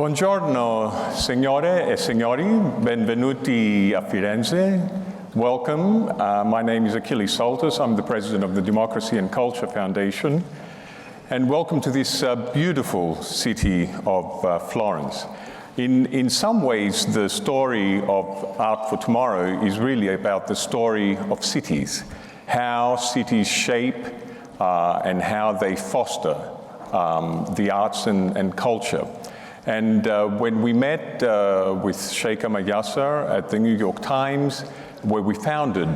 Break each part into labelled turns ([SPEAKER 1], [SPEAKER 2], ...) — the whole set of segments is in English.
[SPEAKER 1] Buongiorno, signore e signori. Benvenuti a Firenze. Welcome. My name is Achilles Tsaltas. I'm the president of the Democracy and Culture Foundation. And welcome to this beautiful city of Florence. In some ways, the story of Art for Tomorrow is really about the story of cities, how cities shape and how they foster the arts and culture. And when we met with Sheikha Mayasser at the New York Times, where we founded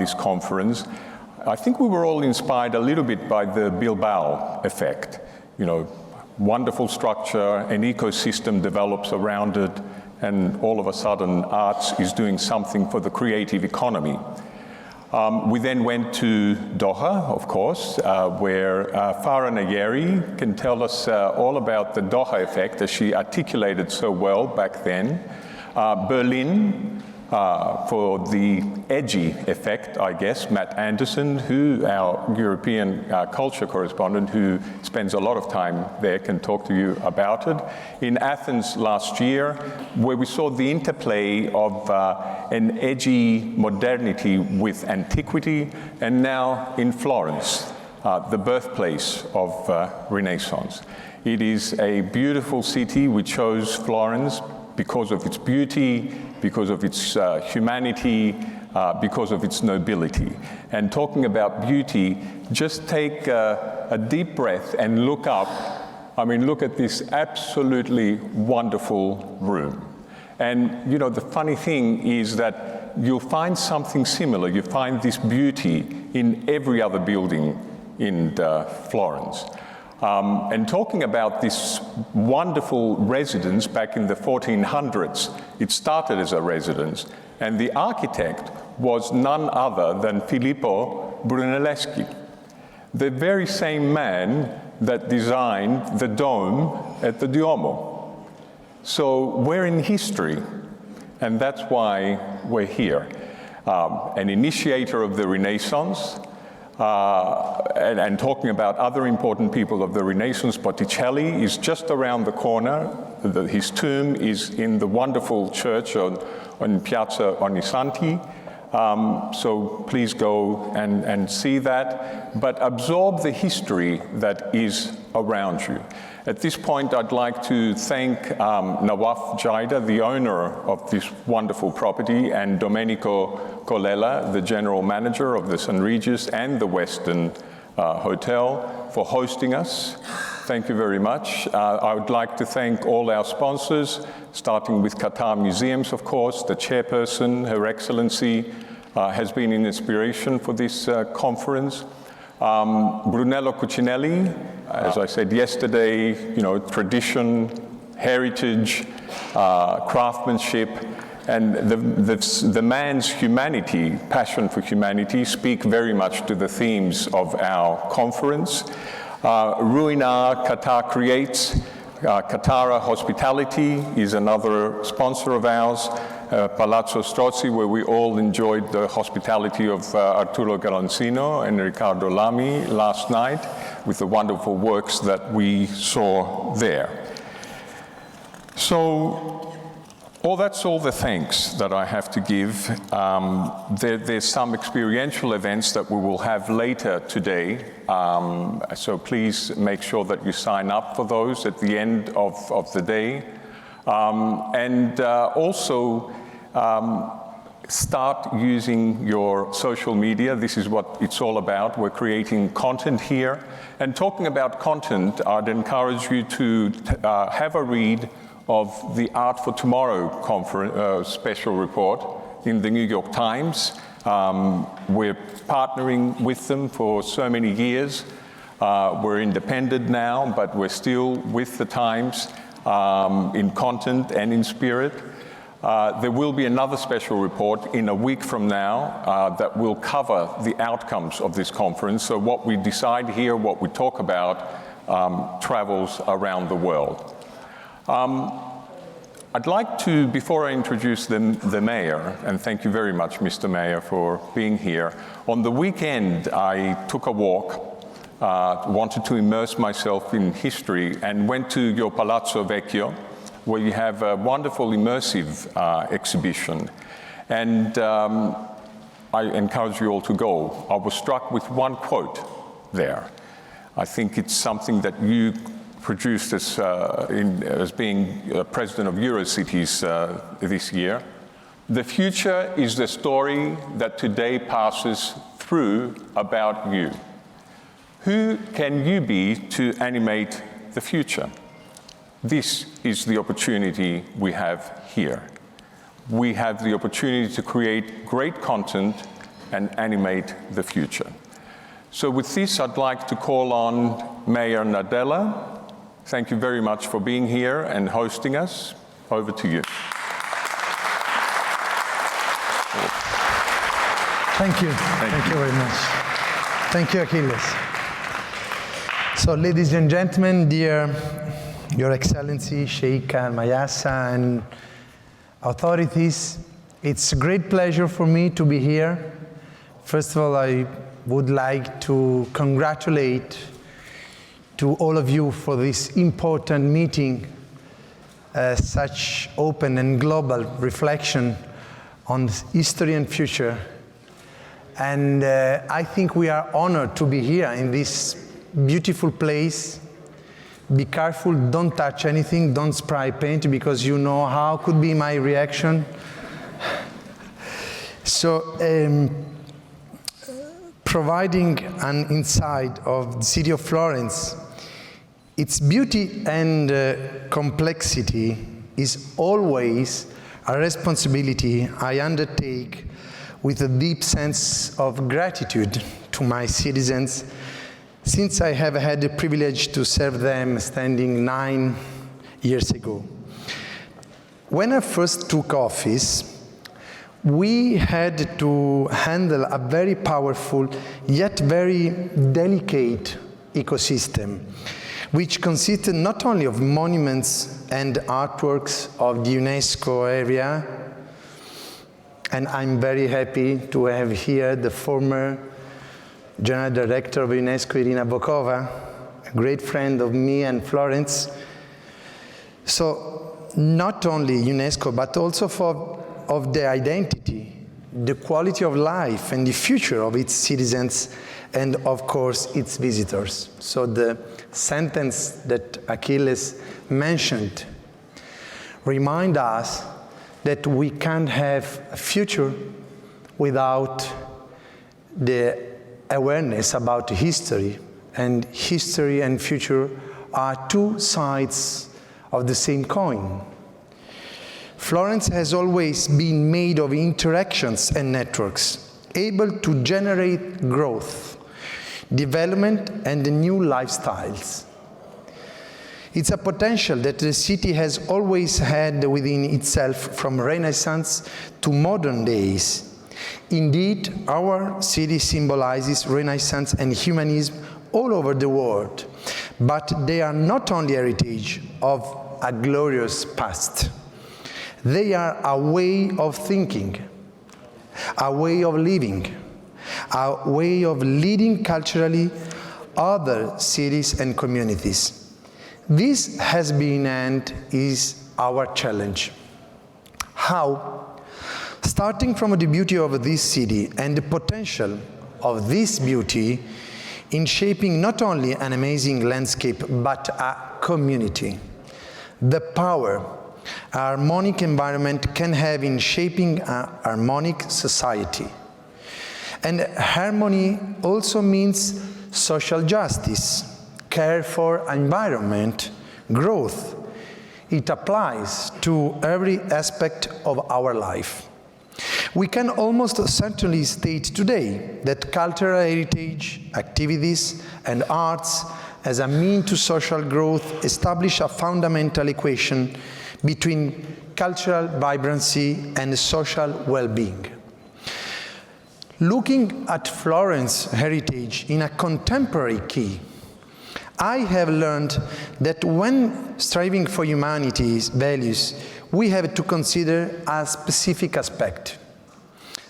[SPEAKER 1] this conference, I think we were all inspired a little bit by the Bilbao effect. You know, wonderful structure, an ecosystem develops around it, and all of a sudden arts is doing something for the creative economy. We then went to Doha, of course, where Farah Nayeri can tell us all about the Doha effect, as she articulated so well back then. Berlin, for the edgy effect, I guess. Matt Anderson, our European culture correspondent, who spends a lot of time there, can talk to you about it. In Athens last year, where we saw the interplay of an edgy modernity with antiquity, and now in Florence, the birthplace of Renaissance. It is a beautiful city. We chose Florence because of its beauty, because of its humanity, because of its nobility. And talking about beauty, just take a deep breath and look up. I mean, look at this absolutely wonderful room. And, you know, the funny thing is that you'll find something similar. You find this beauty in every other building in Florence. And talking about this wonderful residence back in the 1400s, it started as a residence, and the architect was none other than Filippo Brunelleschi, the very same man that designed the dome at the Duomo. So we're in history, and that's why we're here. An initiator of the Renaissance, and talking about other important people of the Renaissance, Botticelli is just around the corner. His tomb is in the wonderful church on Piazza Ognissanti. So please go and see that, but absorb the history that is around you. At this point, I'd like to thank Nawaf Jaida, the owner of this wonderful property, and Domenico Colella, the general manager of the St. Regis and the Westin Hotel, for hosting us. Thank you very much. I would like to thank all our sponsors, starting with Qatar Museums, of course. The chairperson, Her Excellency, has been an inspiration for this conference. Brunello Cucinelli, as I said yesterday, you know, tradition, heritage, craftsmanship, and the man's humanity, passion for humanity, speak very much to the themes of our conference. Ruinar Qatar Creates, Qatar Hospitality is another sponsor of ours. Palazzo Strozzi, where we all enjoyed the hospitality of Arturo Garanzino and Riccardo Lamy last night with the wonderful works that we saw there. So, that's all the thanks that I have to give. There's some experiential events that we will have later today, so please make sure that you sign up for those at the end of the day. Also, start using your social media. This is what it's all about. We're creating content here. And talking about content, I'd encourage you to have a read of the Art for Tomorrow conference, special report in the New York Times. We're partnering with them for so many years. We're independent now, but we're still with the Times in content and in spirit. There will be another special report in a week from now that will cover the outcomes of this conference. So what we decide here, what we talk about, travels around the world. I'd like to, before I introduce the mayor, and thank you very much, Mr. Mayor, for being here. On the weekend, I took a walk, wanted to immerse myself in history, and went to your Palazzo Vecchio, where you have a wonderful immersive exhibition. And I encourage you all to go. I was struck with one quote there. I think it's something that you produced as being president of Eurocities this year. The future is the story that today passes through about you. Who can you be to animate the future? This is the opportunity we have here. We have the opportunity to create great content and animate the future. So with this, I'd like to call on Mayor Nardella. Thank you very much for being here and hosting us. Over to you.
[SPEAKER 2] Thank you. Thank you very much. Thank you, Achilles. So, ladies and gentlemen, dear Your Excellency, Sheikh Al-Mayasa, and authorities, it's a great pleasure for me to be here. First of all, I would like to congratulate to all of you for this important meeting, such open and global reflection on history and future. And I think we are honored to be here in this beautiful place. Be careful, don't touch anything, don't spray paint, because you know how could be my reaction. So, providing an insight of the city of Florence, its beauty and complexity is always a responsibility I undertake with a deep sense of gratitude to my citizens, since I have had the privilege to serve them standing 9 years ago. When I first took office, we had to handle a very powerful yet very delicate ecosystem, which consisted not only of monuments and artworks of the UNESCO area, and I'm very happy to have here the former General Director of UNESCO, Irina Bokova, a great friend of me and Florence. So not only UNESCO, but also of their identity, the quality of life and the future of its citizens, and of course its visitors. So the sentence that Achilles mentioned remind us that we can't have a future without the awareness about history, and history and future are two sides of the same coin. Florence has always been made of interactions and networks, able to generate growth, development, and new lifestyles. It's a potential that the city has always had within itself from Renaissance to modern days. Indeed, our city symbolizes Renaissance and humanism all over the world, but they are not only heritage of a glorious past. They are a way of thinking, a way of living, a way of leading culturally other cities and communities. This has been and is our challenge. How? Starting from the beauty of this city and the potential of this beauty in shaping not only an amazing landscape, but a community. The power a harmonic environment can have in shaping a harmonic society. And harmony also means social justice, care for environment, growth. It applies to every aspect of our life. We can almost certainly state today that cultural heritage, activities, and arts as a means to social growth establish a fundamental equation between cultural vibrancy and social well-being. Looking at Florence heritage in a contemporary key, I have learned that when striving for humanity's values, we have to consider a specific aspect.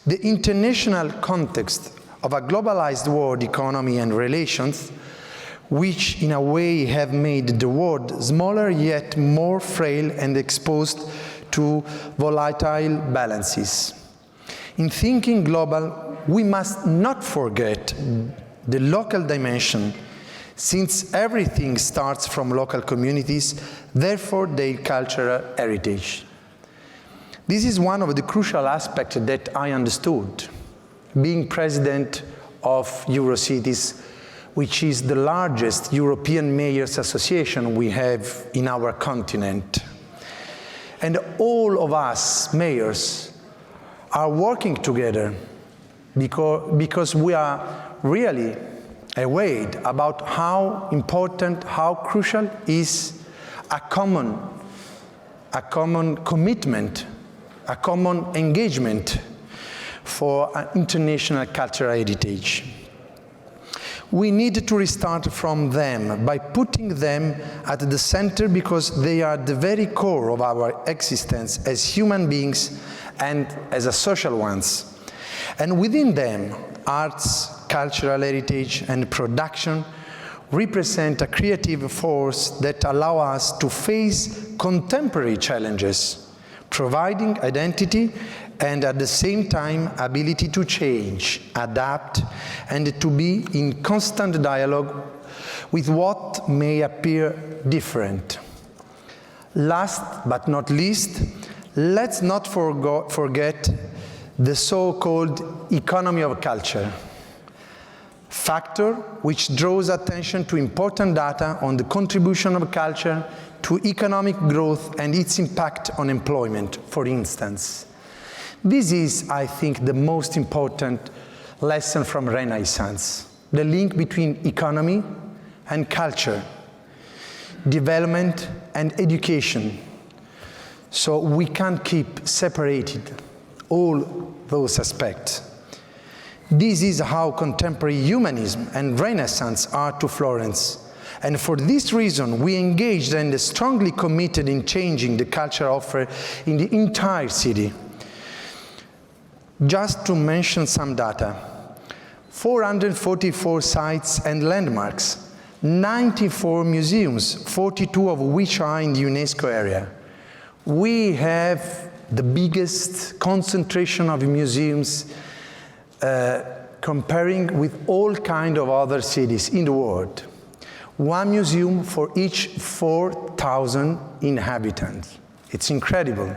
[SPEAKER 2] The international context of a globalized world economy and relations which in a way have made the world smaller yet more frail and exposed to volatile balances. In thinking global, we must not forget the local dimension, since everything starts from local communities, therefore their cultural heritage. This is one of the crucial aspects that I understood, being president of Eurocities, which is the largest European mayors association we have in our continent. And all of us mayors are working together because we are really aware about how important, how crucial is a common commitment, a common engagement for an international cultural heritage. We need to restart from them by putting them at the center, because they are the very core of our existence as human beings and as a social ones. And within them, arts, cultural heritage, and production represent a creative force that allow us to face contemporary challenges, providing identity and at the same time ability to change, adapt, and to be in constant dialogue with what may appear different. Last but not least, let's not forget the so-called economy of culture, factor which draws attention to important data on the contribution of culture to economic growth and its impact on employment, for instance. This is, I think, the most important lesson from Renaissance, the link between economy and culture, development and education. So we can't keep separated all those aspects. This is how contemporary humanism and Renaissance are to Florence. And for this reason, we engaged and strongly committed in changing the cultural offer in the entire city. Just to mention some data, 444 sites and landmarks, 94 museums, 42 of which are in the UNESCO area. We have the biggest concentration of museums comparing with all kinds of other cities in the world. One museum for each 4,000 inhabitants. It's incredible.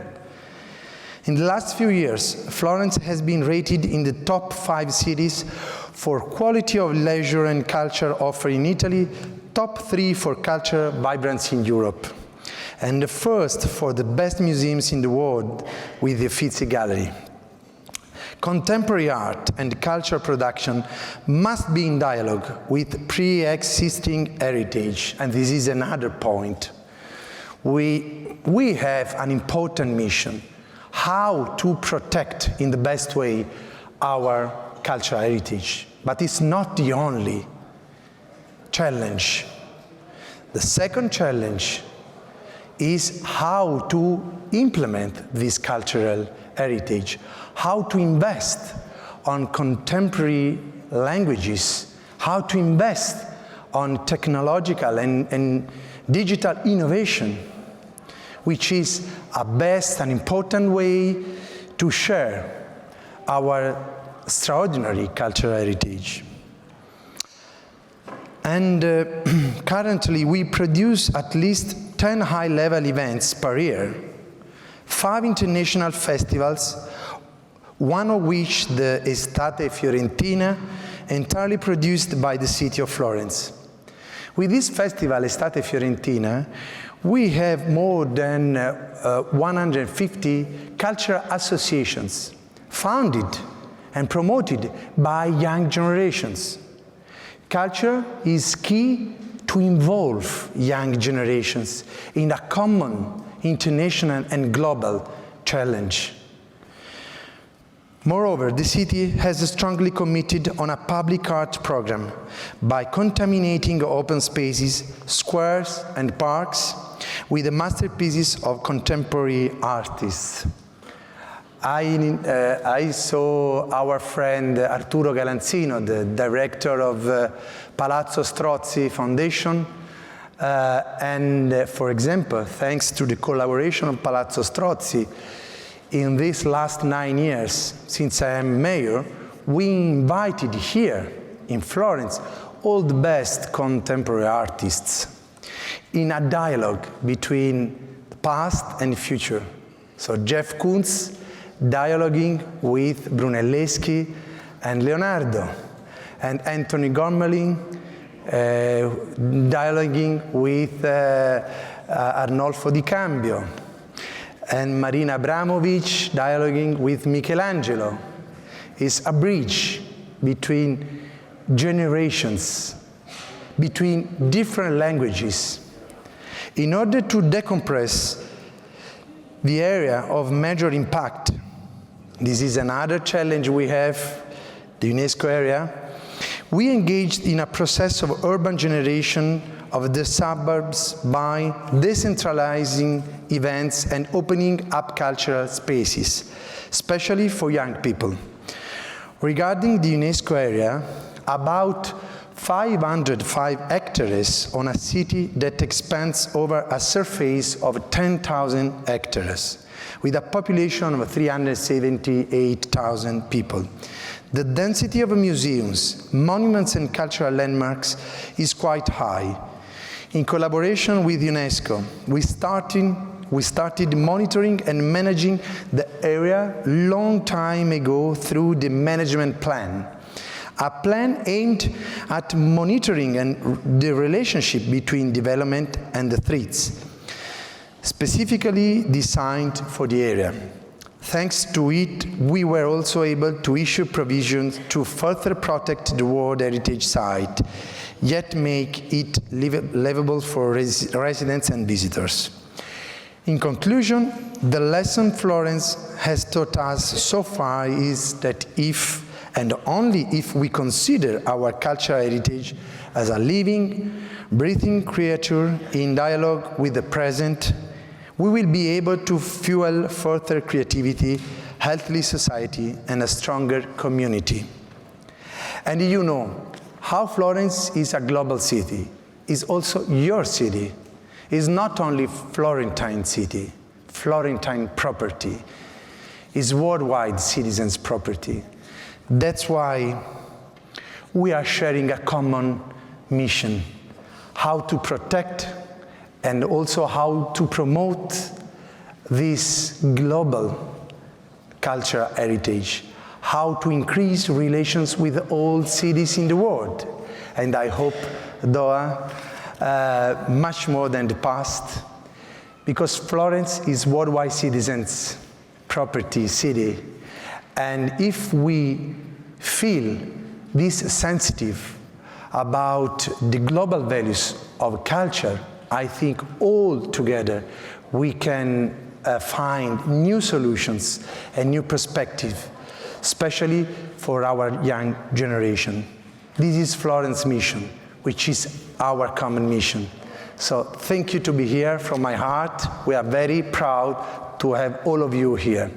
[SPEAKER 2] In the last few years, Florence has been rated in the top 5 cities for quality of leisure and culture offer in Italy, top 3 for culture vibrancy in Europe, and the first for the best museums in the world with the Uffizi Gallery. Contemporary art and culture production must be in dialogue with pre-existing heritage, and this is another point. We have an important mission: how to protect in the best way our cultural heritage. But it's not the only challenge. The second challenge is how to implement this cultural heritage, how to invest on contemporary languages, how to invest on technological and digital innovation, which is a best and important way to share our extraordinary cultural heritage. And currently we produce at least 10 high-level events per year, 5 international festivals, one of which, the Estate Fiorentina, entirely produced by the city of Florence. With this festival, Estate Fiorentina, we have more than 150 cultural associations founded and promoted by young generations. Culture is key to involve young generations in a common international and global challenge. Moreover, the city has strongly committed on a public art program by contaminating open spaces, squares, and parks with the masterpieces of contemporary artists. I saw our friend Arturo Galanzino, the director of Palazzo Strozzi Foundation, and for example, thanks to the collaboration of Palazzo Strozzi, in these last 9 years, since I am mayor, we invited here in Florence all the best contemporary artists in a dialogue between the past and the future. So Jeff Koons dialoguing with Brunelleschi and Leonardo, and Anthony Gormley dialoguing with Arnolfo Di Cambio, and Marina Abramovic dialoguing with Michelangelo. Is a bridge between generations, between different languages. In order to decompress the area of major impact, this is another challenge we have, the UNESCO area, we engaged in a process of urban generation of the suburbs by decentralizing events and opening up cultural spaces, especially for young people. Regarding the UNESCO area, about 505 hectares on a city that expands over a surface of 10,000 hectares, with a population of 378,000 people. The density of museums, monuments, and cultural landmarks is quite high. In collaboration with UNESCO, we started monitoring and managing the area long time ago through the management plan. A plan aimed at monitoring and the relationship between development and the threats, specifically designed for the area. Thanks to it, we were also able to issue provisions to further protect the World Heritage Site, yet make it livable for residents and visitors. In conclusion, the lesson Florence has taught us so far is that if and only if we consider our cultural heritage as a living, breathing creature in dialogue with the present, we will be able to fuel further creativity, healthy society, and a stronger community. And you know how Florence is a global city, is also your city. It's not only Florentine city, Florentine property, it's worldwide citizens' property. That's why we are sharing a common mission, how to protect and also how to promote this global cultural heritage, how to increase relations with all cities in the world. And I hope Doha, much more than the past, because Florence is worldwide citizens' property city. And if we feel this sensitive about the global values of culture, I think all together we can find new solutions and new perspective, especially for our young generation. This is Florence's mission, which is our common mission. So thank you to be here from my heart. We are very proud to have all of you here.